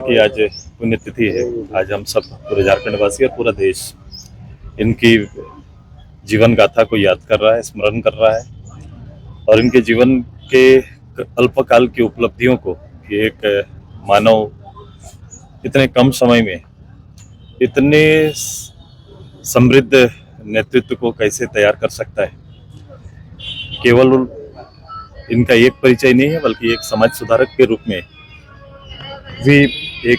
कि आज पुण्यतिथि है। आज हम सब पूरे झारखंड वासी और पूरा देश इनकी जीवन गाथा को याद कर रहा है, स्मरण कर रहा है और इनके जीवन के अल्पकाल की उपलब्धियों को कि एक मानव इतने कम समय में इतने समृद्ध नेतृत्व को कैसे तैयार कर सकता है। केवल इनका एक परिचय नहीं है बल्कि एक समाज सुधारक के रूप में भी एक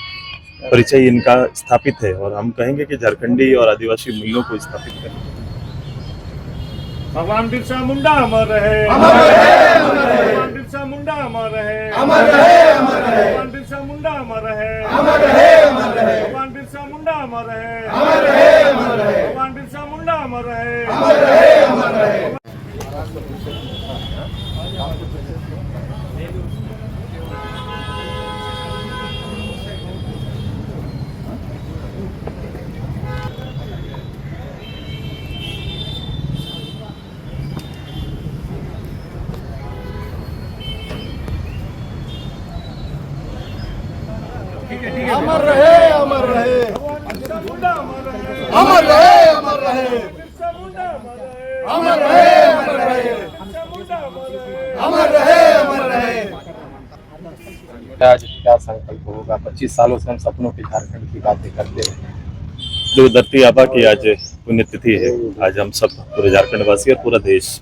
परिचय इनका स्थापित है और हम कहेंगे कि झारखंडी और आदिवासी मूल्यों को स्थापित करें। भगवान बिरसा मुंडा अमर रहे, अमर रहे, अमर रहे। भगवान बिरसा मुंडा अमर रहे, अमर रहे, अमर रहे। भगवान बिरसा मुंडा अमर रहे, अमर रहे, अमर रहे। भगवान बिरसा मुंडा अमर रहे, अमर रहे, अमर रहे। भगवान बिरसा मुंडा अमर रहे, अमर रहे, अमर रहे। अमर रहे, अमर रहे, अमर रहे, अमर रहे, अमर रहे, अमर रहे, अमर रहे, अमर रहे। आज क्या संकल्प होगा? 25 सालों से हम सपनों की झारखंड की बातें करते रहे। जो धरती आबा की आज पुण्यतिथि है। आज हम सब पूरे झारखंड वासी और पूरा देश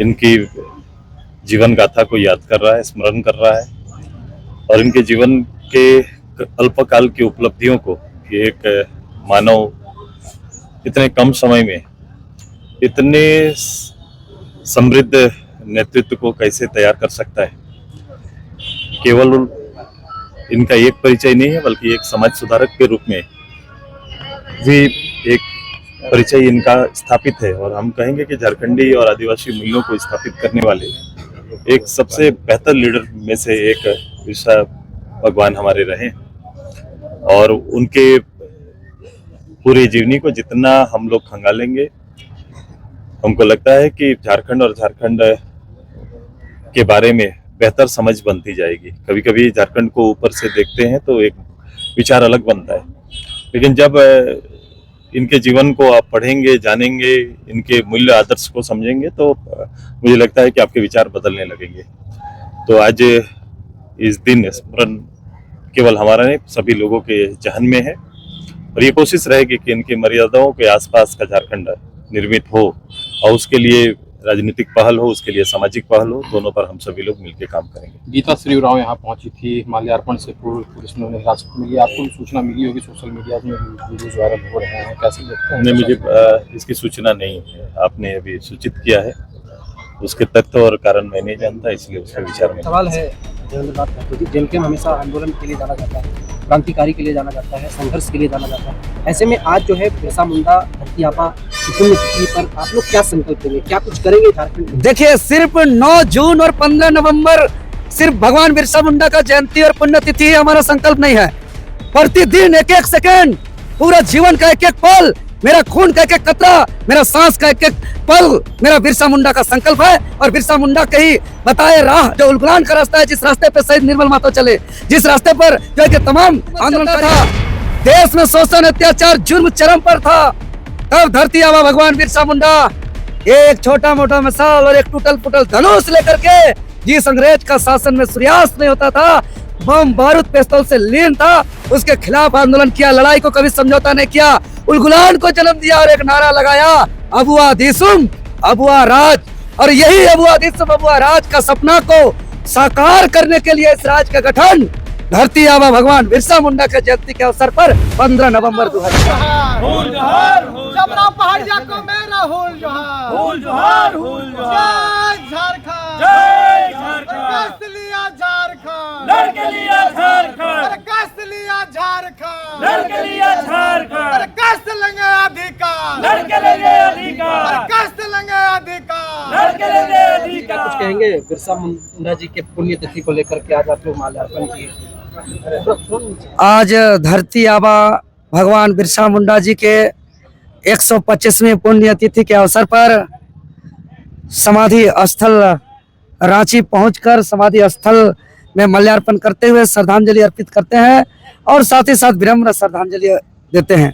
इनकी जीवन गाथा को याद कर रहा है, स्मरण कर रहा है और इनके जीवन के अल्पकाल की उपलब्धियों को कि एक मानव इतने कम समय में इतने समृद्ध नेतृत्व को कैसे तैयार कर सकता है। केवल इनका एक परिचय नहीं है बल्कि एक समाज सुधारक के रूप में भी एक परिचय इनका स्थापित है और हम कहेंगे कि झारखंडी और आदिवासी मूल्यों को स्थापित करने वाले एक सबसे बेहतर लीडर में से एक बिरसा भगवान हमारे रहे और उनके पूरी जीवनी को जितना हम लोग खंगालेंगे हमको लगता है कि झारखंड और झारखंड के बारे में बेहतर समझ बनती जाएगी। कभी कभी झारखंड को ऊपर से देखते हैं तो एक विचार अलग बनता है, लेकिन जब इनके जीवन को आप पढ़ेंगे, जानेंगे, इनके मूल्य आदर्श को समझेंगे तो मुझे लगता है कि आपके विचार बदलने लगेंगे। तो आज इस दिन स्मरण केवल हमारा नहीं सभी लोगों के जहन में है और ये कोशिश रहेगी कि इनकी मर्यादाओं के आसपास का झारखंड निर्मित हो और उसके लिए राजनीतिक पहल हो, उसके लिए सामाजिक पहल हो, दोनों पर हम सभी लोग मिलकर काम करेंगे। गीता श्री उरांव यहाँ पहुंची थी, माल्यार्पण से पूर्व पुलिस ने उन्हें हिरासत मिली। आपको भी सूचना मिली होगी, सोशल मीडिया में वीडियोज वायरल हो रहे हैं, कैसे देखते हैं? नहीं, मुझे इसकी सूचना नहीं है। आपने अभी सूचित किया है, उसके तथ्य और कारण मैं नहीं जानता, इसलिए उसके विचार में सवाल है। जेल के हमेशा आंदोलन के लिए जाना जाता है, क्रांतिकारी के लिए जाना जाता है, संघर्ष के लिए जाना जाता है। ऐसे में आज जो है बिरसा मुंडा धरती आबा की पुण्यतिथि पर आप लोग क्या संकल्प लेंगे, क्या कुछ करेंगे झारखंड में? देखिए, सिर्फ 9 जून और 15 नवंबर सिर्फ भगवान बिरसा मुंडा का जयंती और पुण्यतिथि हमारा संकल्प नहीं है। प्रतिदिन एक एक सेकेंड, पूरा जीवन का एक एक पल, मेरा खून का एक एक कतरा, मेरा सांस का एक एक पल मेरा बिरसा मुंडा का संकल्प है और बिरसा मुंडा के ही बताए राह जो उलगुलान का रास्ता है, जिस रास्ते पे शहीद निर्मल महतो चले, जिस रास्ते पर जो है कि तमाम आंदोलन था, देश में शोषण, अत्याचार, जुर्म चरम पर था, तब धरती आबा भगवान बिरसा मुंडा एक छोटा मोटा मिसाल और एक टूटल फुटल धनुष लेकर के जिस अंग्रेज का शासन में सूर्यास्त नहीं होता था, बम बारूद पिस्तौल से लीन था, उसके खिलाफ आंदोलन किया, लड़ाई को कभी समझौता नहीं किया, उलगुलान को जन्म दिया और एक नारा लगाया, अबुआ दिसुम अबुआ राज। और यही अबुआ दिसुम अबुआ राज का सपना को साकार करने के लिए इस राज का गठन धरती आबा भगवान बिरसा मुंडा के जयंती के अवसर पर 15 नवंबर 2000 जबरा पहाड़िया को मेरा होल जोहार, होल जोहार, होल जोहार। जय झारखंड, जय झारखंड, कस लिया झारखंड, लड़के लिया झारखंड, कस लिया झारखंड, लड़के लिया झारखंड, कस लेंगे अधिकार, लड़के लेंगे अधिकार, कस लेंगे अधिकार, लड़के लेंगे क्या कुछ अधिकार। कहेंगे बिरसा मुंडा जी के पुण्यतिथि को लेकर के आज आप लोग माल्यार्पण किए? आज धरती आबा भगवान बिरसा मुंडा जी के 125वें पुण्यतिथि के अवसर पर समाधि स्थल रांची पहुंचकर समाधि स्थल में माल्यार्पण करते हुए श्रद्धांजलि अर्पित करते हैं। और साथ ही साथ विनम्र श्रद्धांजलि देते हैं।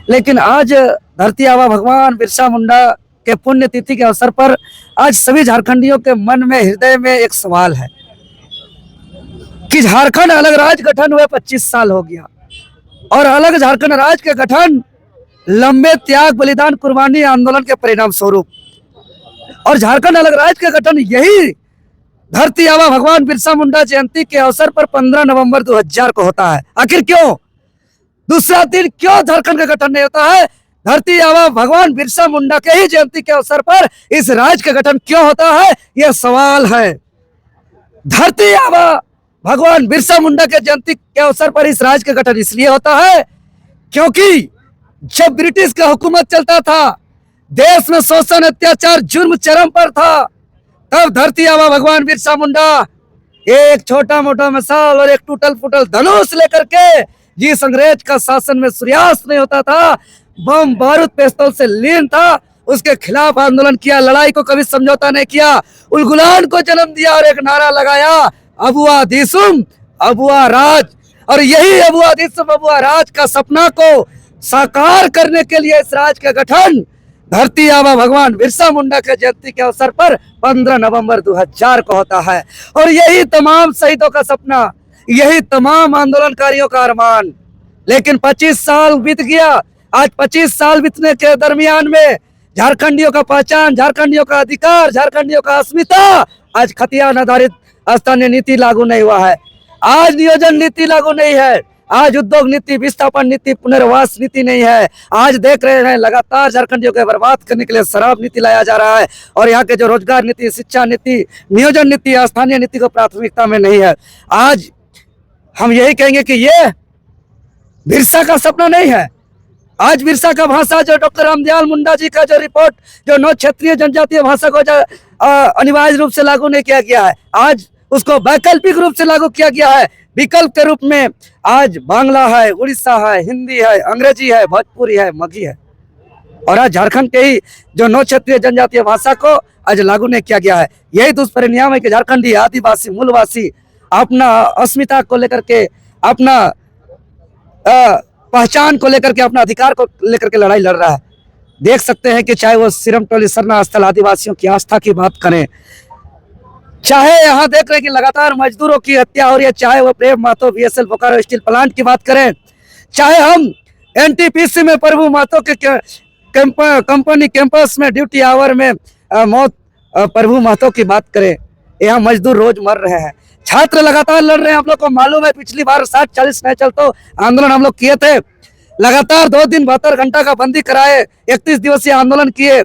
लेकिन आज धरती आबा भगवान बिरसा मुंडा के पुण्यतिथि के अवसर पर आज सभी झारखंडियों के मन में, हृदय में एक सवाल है कि झारखंड अलग राज्य गठन हुए 25 साल हो गया और अलग झारखंड राज्य के गठन लंबे त्याग, बलिदान, कुर्बानी, आंदोलन के परिणाम स्वरूप, और झारखंड अलग राज्य के गठन यही धरती आबा भगवान बिरसा मुंडा जयंती के अवसर पर 15 नवंबर 2000 को होता है। आखिर क्यों? दूसरा दिन क्यों झारखंड का गठन नहीं होता है? धरती आबा भगवान बिरसा मुंडा के ही जयंती के अवसर पर इस राज्य का गठन क्यों होता है, यह सवाल है। धरती आबा भगवान बिरसा मुंडा के जयंती के अवसर पर इस राज्य का गठन इसलिए होता है क्योंकि जब ब्रिटिश का हुकूमत चलता था, देश में शोषण, अत्याचार, जुर्म चरम पर था, तब धरती आबा भगवान बिरसा मुंडा एक छोटा मोटा मसाल और एक टूटल फूटल धनुष लेकर के जिस अंग्रेज का शासन में सूर्यास्त नहीं होता था, बम बारूद पिस्तौल से लीन था, उसके खिलाफ आंदोलन किया, लड़ाई को कभी समझौता नहीं किया, उलगुलान को जन्म दिया और एक नारा लगाया, अबुआ दिसुम अबुआ राज। और यही अबुआ दिसुम अबुआ राज का सपना को साकार करने के लिए इस राज्य का गठन धरती आबा भगवान बिरसा मुंडा के जयंती के अवसर पर 15 नवंबर 2000 को होता है। और यही तमाम शहीदों का सपना, यही तमाम आंदोलनकारियों का अरमान। लेकिन 25 साल बीत गया। आज 25 साल बीतने के दरमियान में झारखंडियों का पहचान, झारखंडियों का अधिकार, झारखंडियों का अस्मिता आज खतियान आधारित स्थानीय नीति लागू नहीं हुआ है। आज नियोजन नीति लागू नहीं है। आज उद्योग नीति, विस्थापन नीति, पुनर्वास नीति नहीं है। आज देख रहे हैं लगातार झारखंडियों को बर्बाद करने के लिए शराब नीति लाया जा रहा है और यहाँ के जो रोजगार नीति, शिक्षा नीति, नियोजन नीति, स्थानीय नीति को प्राथमिकता में नहीं है। आज हम यही कहेंगे कि ये बिरसा का सपना नहीं है। आज बिरसा का भाषा जो डॉक्टर रामदयाल मुंडा जी का जो रिपोर्ट, जो 9 क्षेत्रीय जनजातीय भाषा को अनिवार्य रूप से लागू नहीं किया गया है, आज उसको वैकल्पिक रूप से लागू किया गया है। विकल्प के रूप में आज बांग्ला है, उड़ीसा है, हिंदी है, अंग्रेजी है, भोजपुरी है, मगही है। और आज झारखंड के ही जो 9 क्षेत्रीय जनजातीय भाषा को आज लागू नहीं किया गया है। यही दुष्परिणाम है कि झारखंडी आदिवासी मूलवासी अपना अस्मिता को लेकर के, अपना पहचान को लेकर के, अपना अधिकार को लेकर के लड़ाई लड़ रहा है। देख सकते हैं कि चाहे वो सिरमटोली सरना स्थल आदिवासियों की आस्था की बात करें, चाहे यहाँ देख रहे हैं कि लगातार मजदूरों की हत्या हो रही है, चाहे वो Prem Mahto BSL Bokaro steel plant की बात करें, चाहे हम एनटीपीसी में प्रभु महतो के कंपनी कैंपस में ड्यूटी आवर में मौत प्रभु महतो की बात करें, यहाँ मजदूर रोज मर रहे हैं। छात्र लगातार लड़ रहे हैं। आप लोग को मालूम है पिछली बार 60-40 नहीं चलते आंदोलन हम लोग किए थे। लगातार 2 दिन 72 घंटा का बंदी कराए, 31 दिवसीय आंदोलन किए।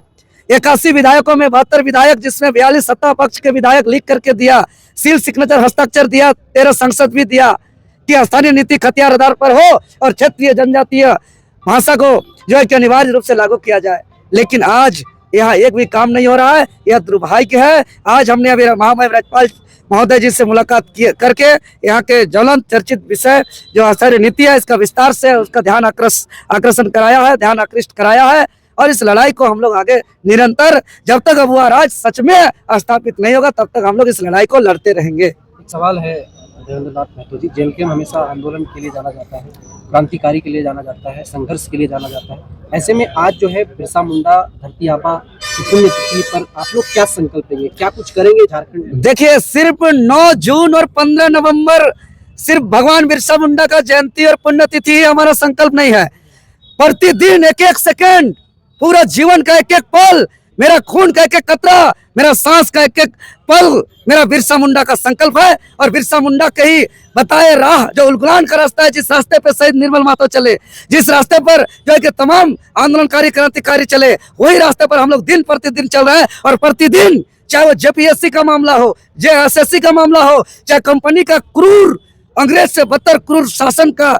81 विधायकों में 72 विधायक, जिसमें 42 सत्ता पक्ष के विधायक लिख करके दिया, सील सिग्नेचर हस्ताक्षर दिया, 13 संसद भी दिया कि स्थानीय नीति खतियार आधार पर हो और क्षेत्रीय जनजातीय भाषा को जो है कि अनिवार्य रूप से लागू किया जाए। लेकिन आज यहाँ एक भी काम नहीं हो रहा है। यह दुर्भाग्य है। आज हमने अभी महामहिम राज्यपाल महोदय जी से मुलाकात करके यहाँ के ज्वलंत चर्चित विषय जो स्थानीय नीति है, इसका विस्तार से उसका ध्यान आकर्षण कराया है, ध्यान आकृष्ट कराया है। और इस लड़ाई को हम लोग आगे निरंतर, जब तक अबुआ राज सच में स्थापित नहीं होगा, तब तक हम लोग इस लड़ाई को लड़ते रहेंगे। एक सवाल है देवेंद्र नाथ महतो जी, जेल के हमेशा आंदोलन के लिए जाना जाता है, क्रांतिकारी के लिए जाना जाता है, संघर्ष के लिए जाना जाता है। ऐसे में आज जो है बिरसा मुंडा धरती आबा की पुण्यतिथि पर आप लोग क्या संकल्प लेंगे, क्या कुछ करेंगे झारखंड में? देखिए, सिर्फ 9 जून और 15 नवंबर सिर्फ भगवान बिरसा मुंडा का जयंती और पुण्यतिथि ही हमारा संकल्प नहीं है। प्रतिदिन एक एक सेकेंड, पूरा जीवन का एक एक पल, मेरा खून का एक एक कतरा, मेरा सांस का एक एक पल मेरा बिरसा मुंडा का संकल्प है। और बिरसा मुंडा के ही बताए राह, जो उलगुलान का रास्ता है, जिस रास्ते पे शहीद निर्मल महतो चले, जिस रास्ते पर जो है कि तमाम आंदोलनकारी क्रांतिकारी चले, वही रास्ते पर हम लोग दिन प्रतिदिन चल रहे हैं। और प्रतिदिन, चाहे वो जेपीएससी का मामला हो, जेएसएससी का मामला हो, चाहे कंपनी का क्रूर, अंग्रेज से बदतर क्रूर शासन का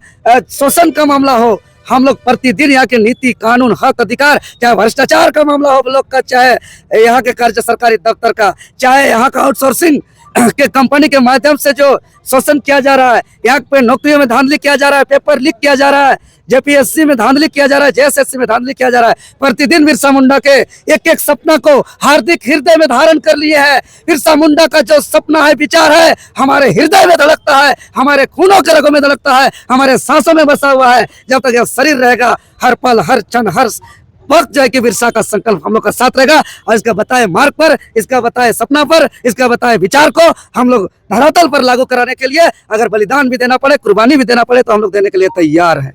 शोषण का मामला हो, हम लोग प्रतिदिन यहाँ के नीति, कानून, हक, अधिकार, चाहे भ्रष्टाचार का मामला हो ब्लॉक का, चाहे यहाँ के कार्य सरकारी दफ्तर का, चाहे यहाँ का आउटसोर्सिंग के कंपनी के माध्यम से जो शोषण किया जा रहा है, यहाँ पे नौकरियों में धांधली किया जा रहा है, पेपर लीक किया जा रहा है, जेपीएससी में धांधली किया जा रहा है, जेएसएससी में धांधली किया जा रहा है। प्रतिदिन बिरसा मुंडा के एक एक सपना को हार्दिक हृदय में धारण कर लिए है। बिरसा मुंडा का जो सपना है, विचार है, हमारे हृदय में धड़कता है, हमारे खूनों के रगों में धड़कता है, हमारे सांसों में बसा हुआ है। जब तक यह शरीर रहेगा, हर पल, हर क्षण, हर वक्त जो है कि बिरसा का संकल्प हम लोग का साथ रहेगा और इसका बताए मार्ग पर, इसका बताए सपना पर, इसका बताए विचार को हम लोग धरातल पर लागू कराने के लिए अगर बलिदान भी देना पड़े, कुर्बानी भी देना पड़े, तो हम लोग देने के लिए तैयार हैं।